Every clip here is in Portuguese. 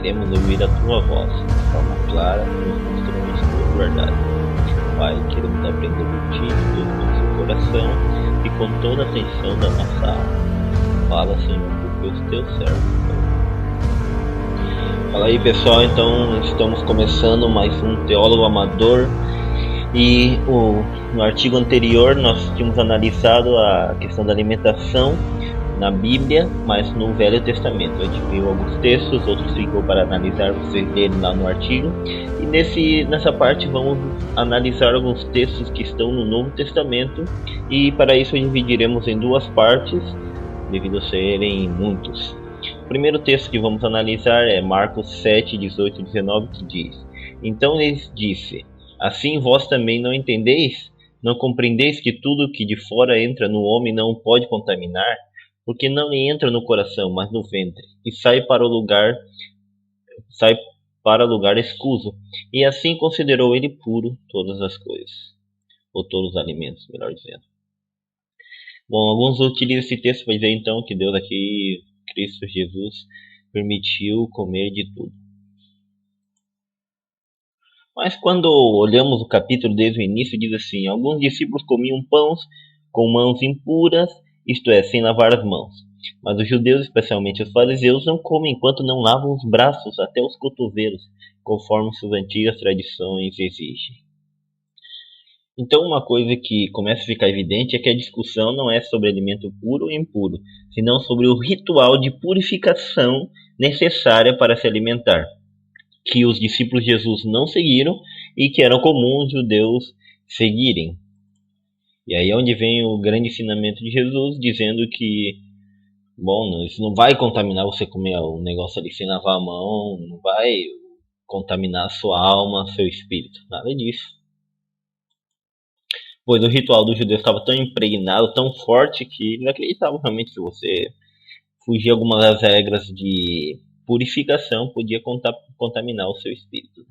queremos ouvir a tua voz, de forma clara, nos mostrando as tuas verdades. Pai, queremos aprender por ti, de todo o nosso coração e com toda a atenção da nossa alma. Fala, Senhor, porque os teus servos. Fala aí, pessoal. Então estamos começando mais um Teólogo Amador. E no artigo anterior nós tínhamos analisado a questão da alimentação na Bíblia, mas no Velho Testamento. A gente viu alguns textos, outros ficou para analisar, vocês lerem lá no artigo. E nessa parte vamos analisar alguns textos que estão no Novo Testamento. E para isso dividiremos em duas partes, devido a serem muitos. O primeiro texto que vamos analisar é Marcos 7, 18 e 19, que diz: Então lhes disse: Assim vós também não entendeis? Não compreendeis que tudo que de fora entra no homem não o pode contaminar? Porque não lhe entra no coração, mas no ventre, e sai para lugar escuso. E assim considerou ele puro todas as coisas, ou todos os alimentos, melhor dizendo. Bom, alguns utilizam esse texto para dizer então que Deus aqui, Cristo Jesus, permitiu comer de tudo. Mas quando olhamos o capítulo desde o início, diz assim: Alguns discípulos comiam pães com mãos impuras, isto é, sem lavar as mãos. Mas os judeus, especialmente os fariseus, não comem enquanto não lavam os braços até os cotovelos, conforme suas antigas tradições exigem. Então uma coisa que começa a ficar evidente é que a discussão não é sobre alimento puro ou impuro, senão sobre o ritual de purificação necessária para se alimentar, que os discípulos de Jesus não seguiram e que eram comuns os judeus seguirem. E aí é onde vem o grande ensinamento de Jesus, dizendo que, bom, isso não vai contaminar você comer um negócio ali sem lavar a mão, não vai contaminar a sua alma, seu espírito, nada disso. Pois o ritual dos judeus estava tão impregnado, tão forte, que eles acreditavam realmente que você fugir algumas das regras de purificação podia contaminar o seu espírito.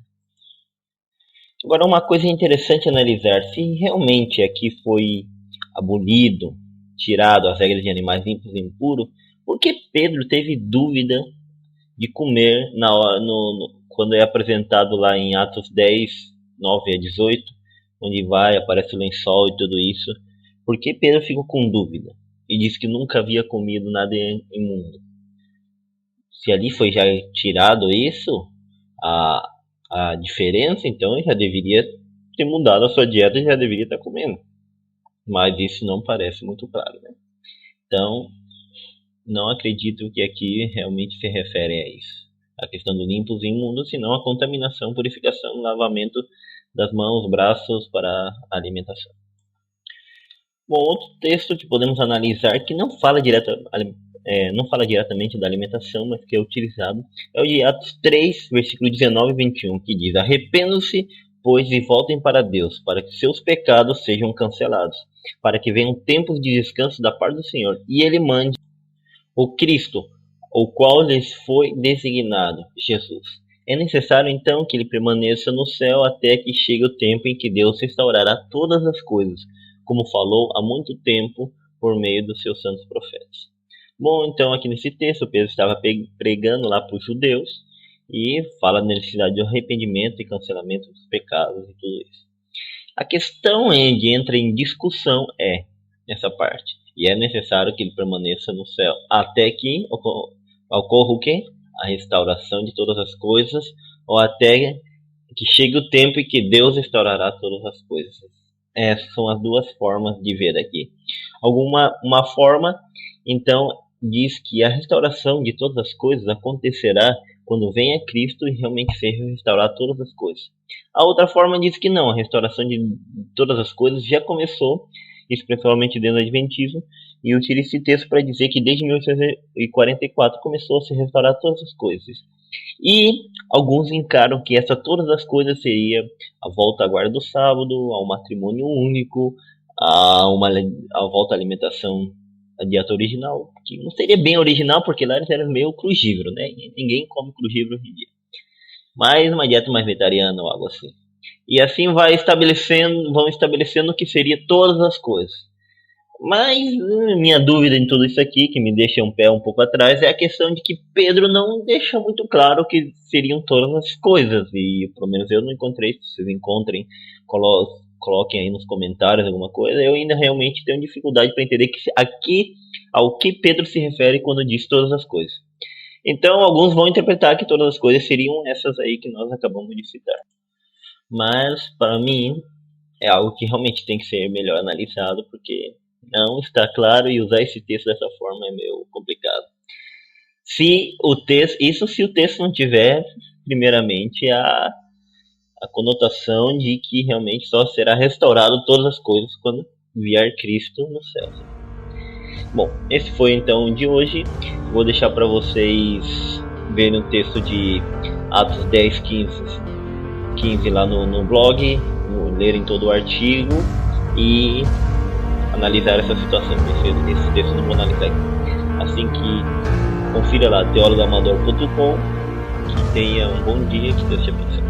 Agora, uma coisa interessante analisar: se realmente aqui foi abolido, tirado as regras de animais limpos e impuros, por que Pedro teve dúvida de comer quando é apresentado lá em Atos 10, 9 a 18, onde aparece o lençol e tudo isso? Por que Pedro ficou com dúvida e disse que nunca havia comido nada imundo? Se ali foi já tirado isso, a diferença, então ele já deveria ter mudado a sua dieta e já deveria estar comendo. Mas isso não parece muito claro, né? Então, não acredito que aqui realmente se refere a isso. A questão do limpos e imundos, senão a contaminação, purificação, lavamento das mãos, braços para a alimentação. Bom, outro texto que podemos analisar, que não fala diretamente da alimentação, mas que é utilizado, é o de Atos 3, versículo 19 e 21, que diz: Arrependam-se, pois, e voltem para Deus, para que seus pecados sejam cancelados, para que venham tempos de descanso da parte do Senhor, e Ele mande o Cristo, o qual lhes foi designado, Jesus. É necessário, então, que ele permaneça no céu até que chegue o tempo em que Deus restaurará todas as coisas, como falou há muito tempo por meio dos seus santos profetas. Bom, então aqui nesse texto Pedro estava pregando lá para os judeus e fala da necessidade de arrependimento e cancelamento dos pecados e tudo isso. A questão que entra em discussão é nessa parte: e é necessário que ele permaneça no céu até que ocorra o quê? A restauração de todas as coisas, ou até que chegue o tempo em que Deus restaurará todas as coisas. Essas são as duas formas de ver aqui. Uma forma, então, diz que a restauração de todas as coisas acontecerá quando venha Cristo e realmente seja restaurar todas as coisas. A outra forma diz que não, a restauração de todas as coisas já começou, isso principalmente dentro do Adventismo, e utiliza esse texto para dizer que desde 1844 começou a se restaurar todas as coisas. E alguns encaram que todas as coisas seria a volta à guarda do sábado, ao matrimônio único, a volta à alimentação, a dieta original, que não seria bem original porque lá eles eram meio crugívoro, né? E ninguém come crugívoro hoje em dia. Mas uma dieta mais vegetariana ou algo assim. E assim vão estabelecendo o que seria todas as coisas. Mas minha dúvida em tudo isso aqui, que me deixa um pé um pouco atrás, é a questão de que Pedro não deixa muito claro o que seriam todas as coisas. E pelo menos eu não encontrei. Se vocês encontrem, coloquem aí nos comentários alguma coisa. Eu ainda realmente tenho dificuldade para entender que aqui ao que Pedro se refere quando diz todas as coisas. Então alguns vão interpretar que todas as coisas seriam essas aí que nós acabamos de citar. Mas para mim é algo que realmente tem que ser melhor analisado, porque não está claro e usar esse texto dessa forma é meio complicado. Se o texto não tiver, primeiramente, a conotação de que realmente só será restaurado todas as coisas quando vier Cristo no céu. Bom, esse foi então o de hoje. Vou deixar para vocês verem o texto de Atos 10, 15 lá no blog, lerem todo o artigo e analisar essa situação. Esse texto eu não vou analisar aqui. Assim que confira lá, teologoamador.com. Que tenha um bom dia, que Deus te abençoe.